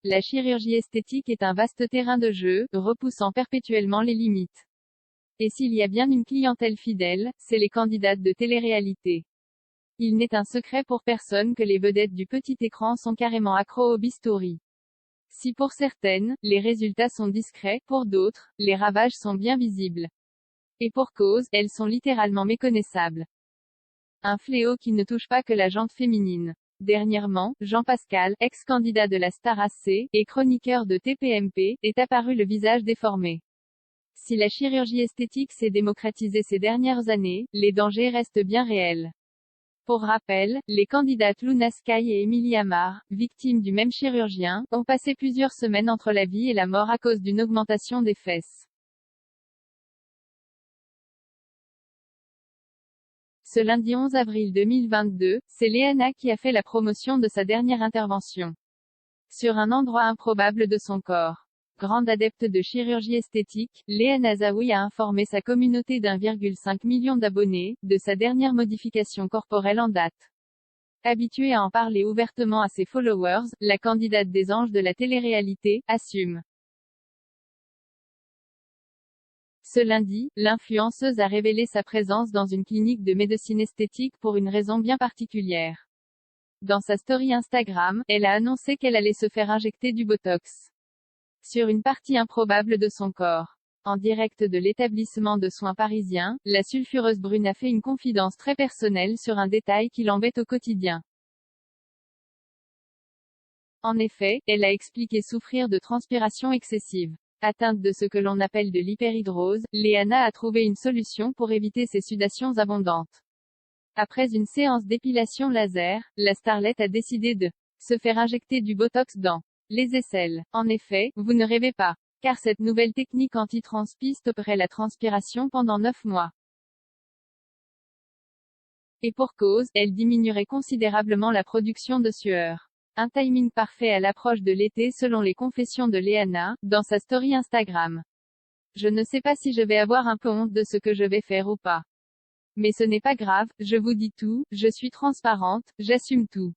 la chirurgie esthétique est un vaste terrain de jeu, repoussant perpétuellement les limites. Et s'il y a bien une clientèle fidèle, c'est les candidates de télé-réalité. Il n'est un secret pour personne que les vedettes du petit écran sont carrément accros au bistouri. Si pour certaines, les résultats sont discrets, pour d'autres, les ravages sont bien visibles. Et pour cause, elles sont littéralement méconnaissables. Un fléau qui ne touche pas que la gente féminine. Dernièrement, Jean Pascal, ex-candidat de la Star AC, et chroniqueur de TPMP, est apparu le visage déformé. Si la chirurgie esthétique s'est démocratisée ces dernières années, les dangers restent bien réels. Pour rappel, les candidates Luna Sky et Émilie Amar, victimes du même chirurgien, ont passé plusieurs semaines entre la vie et la mort à cause d'une augmentation des fesses. Ce lundi 11 avril 2022, c'est Léana qui a fait la promotion de sa dernière intervention. Sur un endroit improbable de son corps. Grande adepte de chirurgie esthétique, Léana Zaoui a informé sa communauté d'1,5 million d'abonnés, de sa dernière modification corporelle en date. Habituée à en parler ouvertement à ses followers, la candidate des anges de la télé-réalité, assume. Ce lundi, l'influenceuse a révélé sa présence dans une clinique de médecine esthétique pour une raison bien particulière. Dans sa story Instagram, elle a annoncé qu'elle allait se faire injecter du Botox sur une partie improbable de son corps. En direct de l'établissement de soins parisien, la sulfureuse brune a fait une confidence très personnelle sur un détail qui l'embête au quotidien. En effet, elle a expliqué souffrir de transpiration excessive. Atteinte de ce que l'on appelle de l'hyperhidrose, Léana a trouvé une solution pour éviter ces sudations abondantes. Après une séance d'épilation laser, la starlette a décidé de se faire injecter du Botox dans les aisselles. En effet, vous ne rêvez pas. Car cette nouvelle technique anti-transpi stopperait la transpiration pendant 9 mois. Et pour cause, elle diminuerait considérablement la production de sueur. Un timing parfait à l'approche de l'été selon les confessions de Léana, dans sa story Instagram. Je ne sais pas si je vais avoir un peu honte de ce que je vais faire ou pas. Mais ce n'est pas grave, je vous dis tout, je suis transparente, j'assume tout.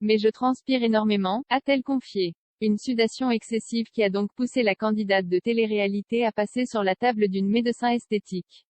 Mais je transpire énormément, a-t-elle confié. Une sudation excessive qui a donc poussé la candidate de télé-réalité à passer sur la table d'une médecin esthétique.